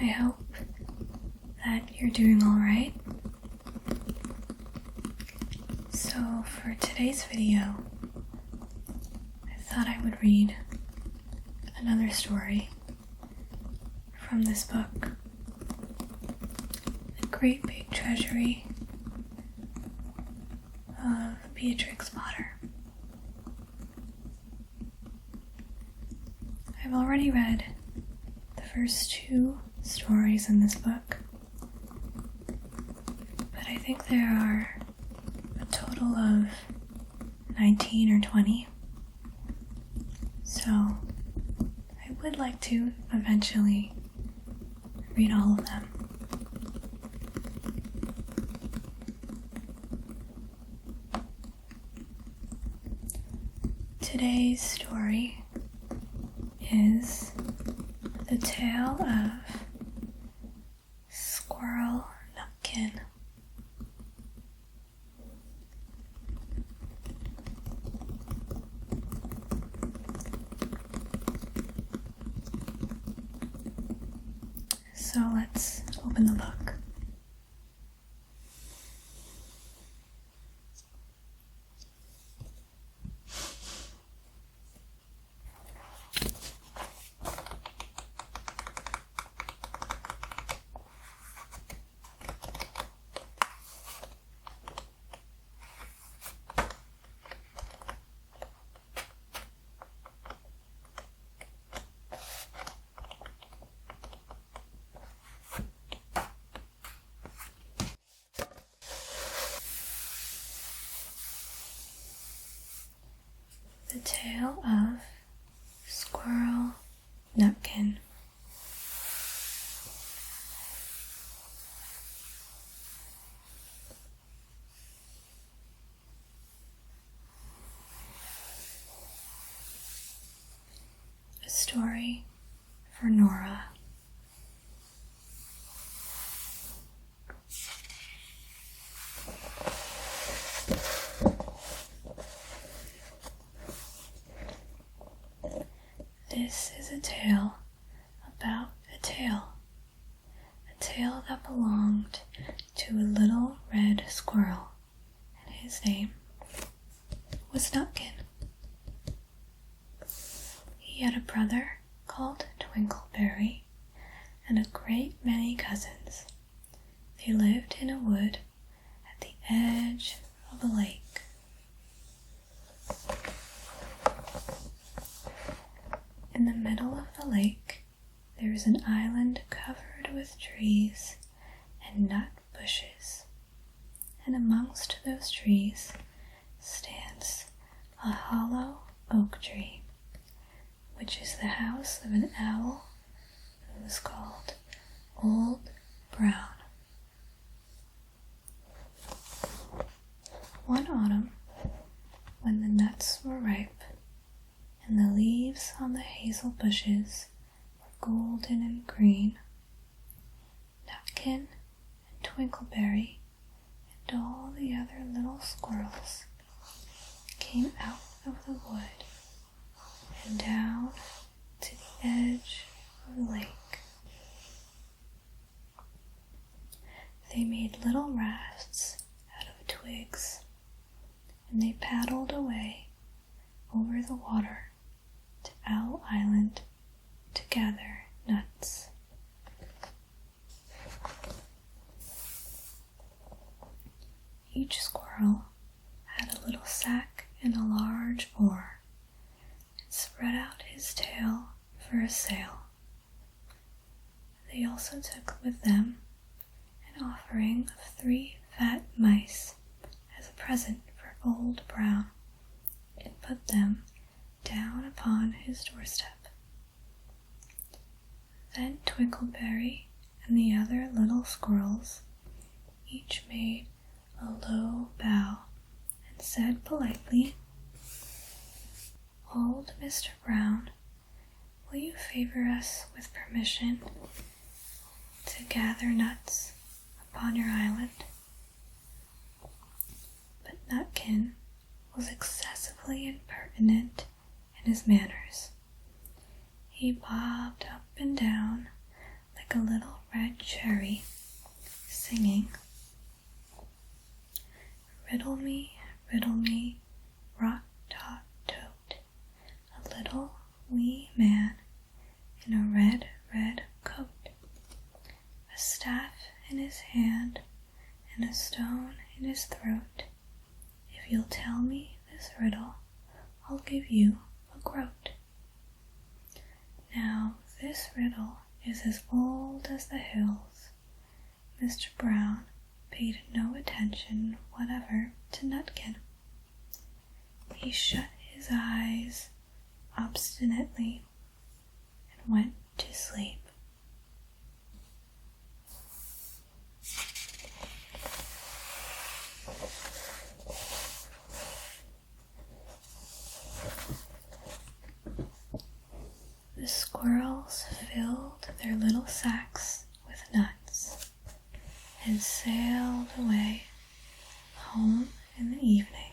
I hope that you're doing alright. So for today's video, I thought I would read another story from this book, The Great Big Treasury of Beatrix Potter. I've already read the first 2 stories in this book, but I think there are a total of 19 or 20, so I would like to eventually read all of them. Today's story is The Tale of Squirrel Nutkin. So let's open the book. The Tale of Squirrel Nutkin. A story for Nora. This is a tale about a tale that belonged to a little red squirrel, and his name was Nutkin. He had a brother called Twinkleberry and a great many cousins. They lived in a wood at the edge of a lake. In the middle of the lake, there is an island covered with trees and nut bushes, and amongst those trees stands a hollow oak tree, which is the house of an owl who is called Old Brown. One autumn, when the nuts were ripe, and the leaves on the hazel bushes were golden and green, Nutkin and Twinkleberry and all the other little squirrels came out of the wood and down to the edge of the lake. They made little rafts out of twigs, and they paddled away over the water to Owl Island to gather nuts. Each squirrel had a little sack and a large oar, and spread out his tail for a sail. They also took with them an offering of 3 fat mice as a present for Old Brown, and put them down upon his doorstep. Then Twinkleberry and the other little squirrels each made a low bow and said politely, "Old Mr. Brown, will you favor us with permission to gather nuts upon your island?" But Nutkin was excessively impertinent in his manners. He bobbed up and down like like a little red cherry, singing, riddle me, rock, tot, toad, a little wee man in a red, red coat, a staff in his hand and a stone in his throat. If you'll tell me this riddle, I'll give you a groat. Now this riddle is as old as the hills. Mr. Brown paid no attention whatever to Nutkin. He shut his eyes obstinately and went to sleep. The squirrels filled their little sacks with nuts and sailed away home in the evening.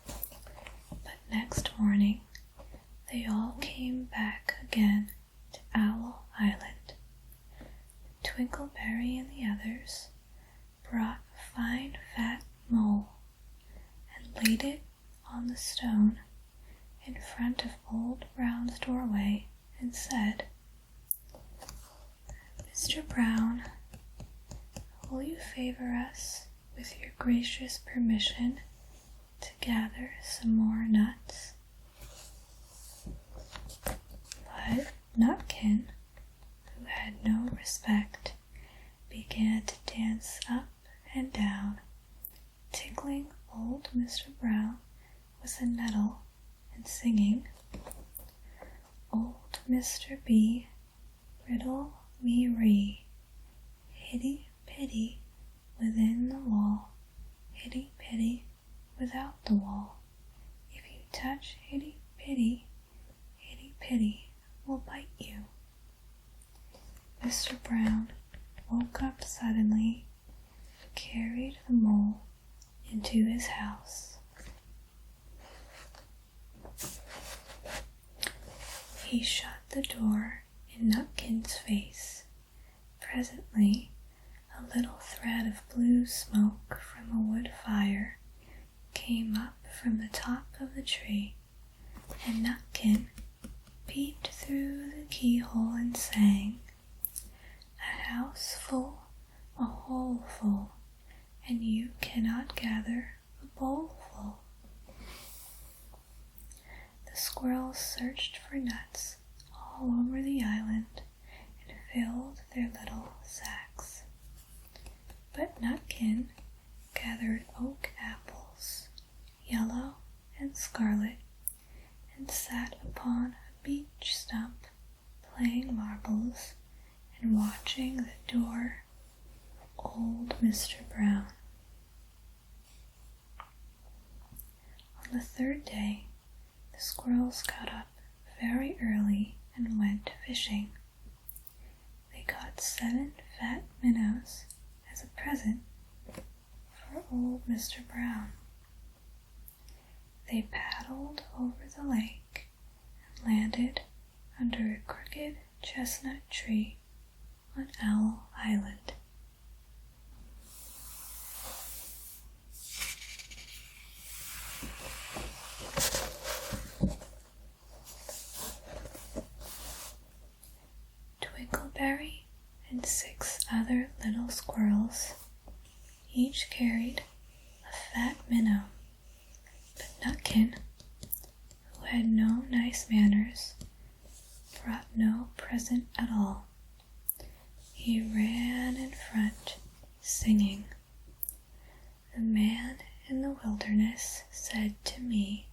But next morning they all came back again to Owl Island. Twinkleberry and the others brought a fine fat mole and laid it on the stone in front of Old Brown's doorway and said, Mr. Brown, will you favor us with your gracious permission to gather some more nuts? But Nutkin, who had no respect, began to dance up and down, tickling old Mr. Brown with a nettle and singing, Old Mr. B, riddle me ree, hitty pitty within the wall, hitty pitty without the wall. If you touch hitty pitty will bite you. Mr. Brown woke up suddenly, carried the mole into his house. He shut the door in Nutkin's face. Presently, a little thread of blue smoke from a wood fire came up from the top of the tree, and Nutkin peeped through the keyhole and sang, A house full, a hole full, and you cannot gather a bowl full. The squirrels searched for nuts all over the island and filled their little sacks. But Nutkin gathered oak apples, yellow and scarlet, and sat upon a beech stump playing marbles and watching the door of old Mr. Brown. On the third day, the squirrels got up very early and went fishing. They caught 7 fat minnows as a present for old Mr. Brown. They paddled over the lake and landed under a crooked chestnut tree on Owl Island. Twinkleberry and 6 other little squirrels each carried a fat minnow, but Nutkin, who had no nice manners, brought no present at all. He ran in front, singing, The man in the wilderness said to me,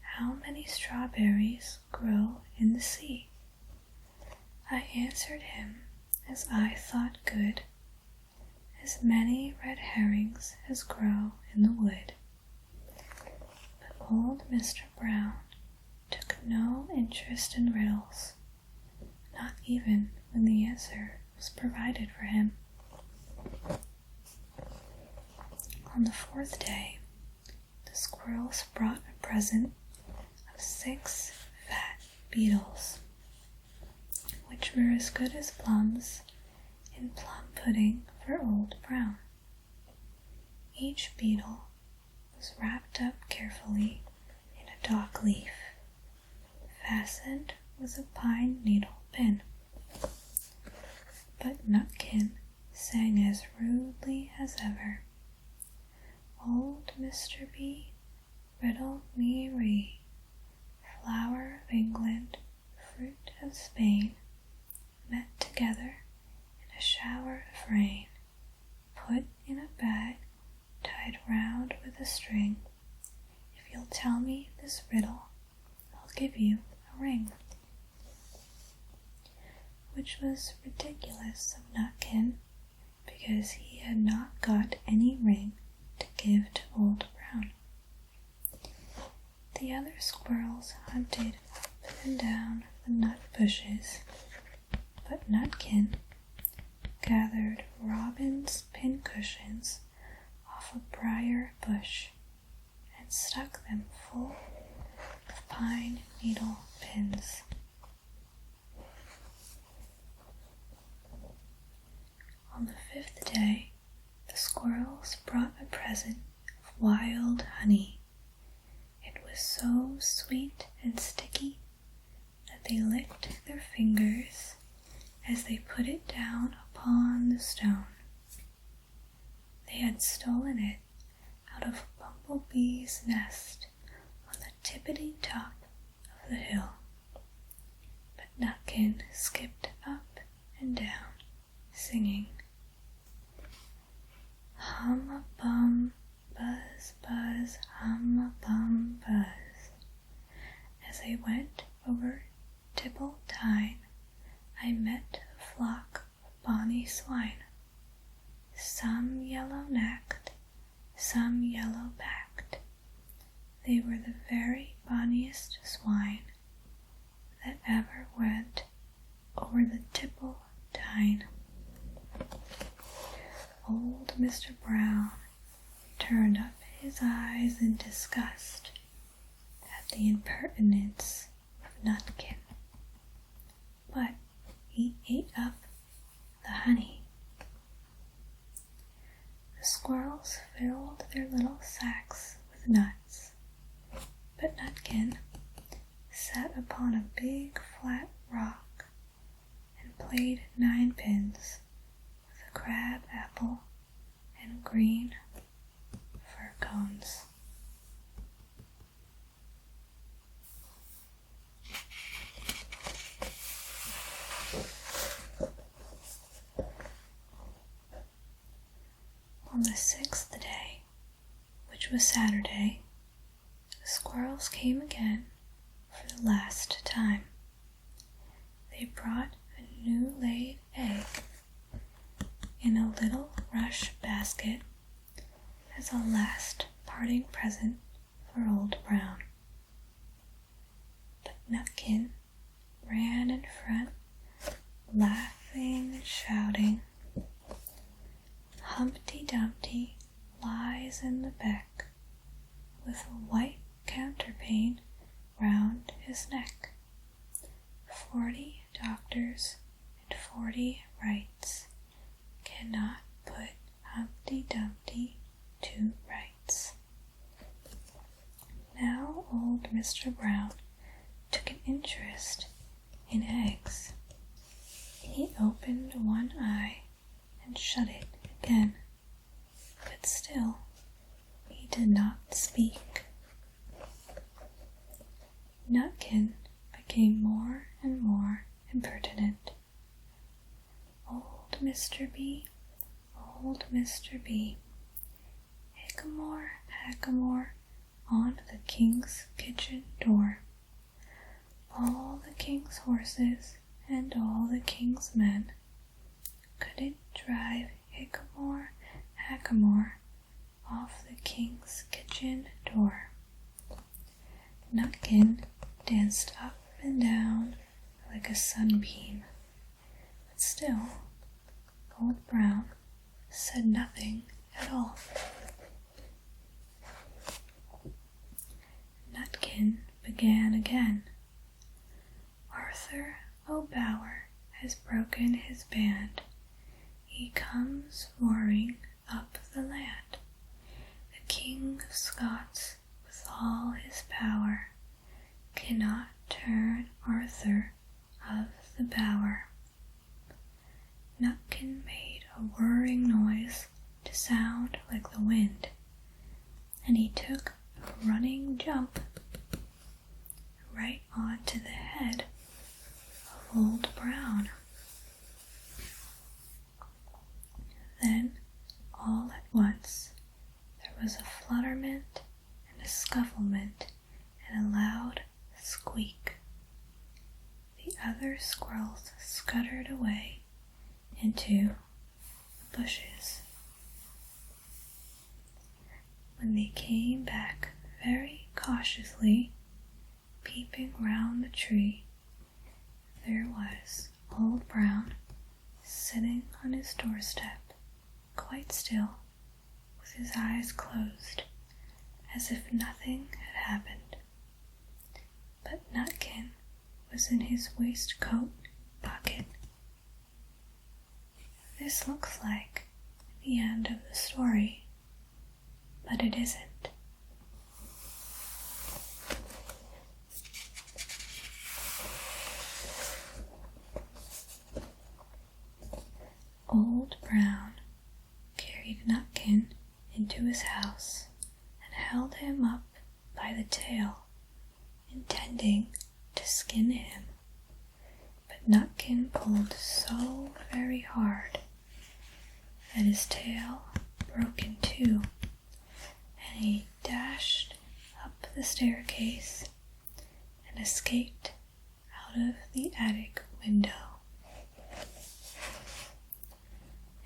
How many strawberries grow in the sea? I answered him, as I thought good, As many red herrings as grow in the wood. But old Mr. Brown took no interest in riddles, not even when the answer was provided for him. On the 4th day, the squirrels brought a present of 6 fat beetles. which were as good as plums, in plum pudding for Old Brown. Each beetle was wrapped up carefully in a dock leaf, fastened with a pine needle pin. But Nutkin sang as rudely as ever. Old Mr. Bee, riddle me ree, flower of England, fruit of Spain, met together in a shower of rain, put in a bag, tied round with a string. If you'll tell me this riddle, I'll give you a ring. Which was ridiculous of Nutkin, because he had not got any ring to give to Old Brown. The other squirrels hunted up and down the nut bushes, but Nutkin gathered robin's pincushions off a briar bush and stuck them full of pine needle pins. On the 5th day, the squirrels brought a present of wild honey. It was so sweet and sticky that they licked their fingers as they put it down upon the stone. They had stolen it out of a bumblebee's nest on the tippity-top of the hill. But Nutkin skipped up and down, singing, hum-a-bum, buzz, buzz, hum-a-bum, buzz. As I went over Tipple-Tine, I met a flock of bonny swine, some yellow-necked, some yellow-backed. They were the very bonniest swine that ever went over the Tipple-Tine. Old Mr. Brown turned up his eyes in disgust at the impertinence of Nutkin, but he ate up the honey. The squirrels filled their little sacks with nuts, but Nutkin sat upon a big flat rock and played ninepins with a crab apple and green fir cones. On the 6th day, which was Saturday, the squirrels came again for the last time. They brought a new laid egg in a little rush basket as a last parting present for Old Brown. But Nutkin ran in front, laughing and shouting, Humpty Dumpty lies in the beck, with a white counterpane round his neck. 40 doctors and 40 rights cannot put Humpty Dumpty to rights. Now old Mr. Brown took an interest in eggs. He opened one eye and shut it again, but still he did not speak. Nutkin became more and more impertinent. Old Mr. Bee, old Mr. Bee, hickamore, hackamore, on the king's kitchen door. All the king's horses and all the king's men couldn't drive hickamore, hackamore off the king's kitchen door. Nutkin danced up and down like a sunbeam, but still Old Brown said nothing at all. Nutkin began again. Arthur O'Bower has broken his band, he comes roaring up the land. The King of Scots, with all his power, cannot turn Arthur of the bower. Nutkin made a whirring noise to sound like the wind, and he took a running jump right onto the head of Old Brown. Then, all at once, there was a flutterment and a scufflement and a loud squeak. The other squirrels scuttered away into the bushes. When they came back very cautiously, peeping round the tree, there was Old Brown sitting on his doorstep, quite still, with his eyes closed, as if nothing had happened. But Nutkin was in his waistcoat pocket. This looks like the end of the story, but it isn't. Old Brown carried Nutkin into his house and held him up by the tail, intending to skin him. But Nutkin pulled so very hard that his tail broke in two, and he dashed up the staircase and escaped out of the attic window.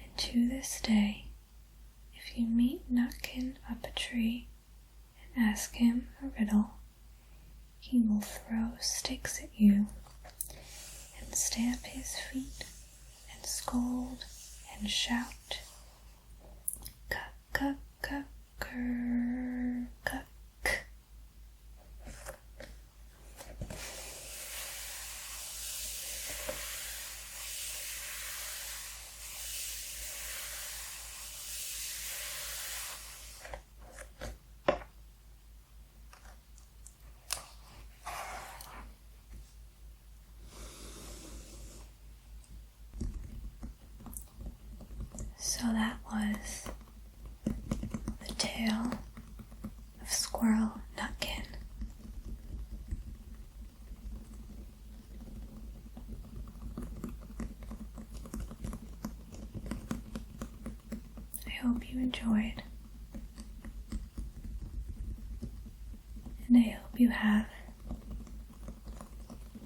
And to this day, if you meet Nutkin up a tree and ask him a riddle, he will throw sticks at you and stamp his feet and scold and shout, "Cuck, cuck, cuck, cuck, cuck." So that was the tale of Squirrel Nutkin. I hope you enjoyed, and I hope you have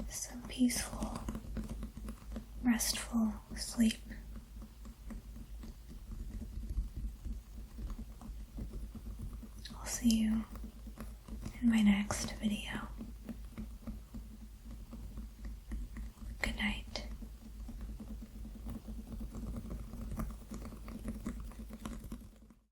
some peaceful, restful sleep. See you in my next video.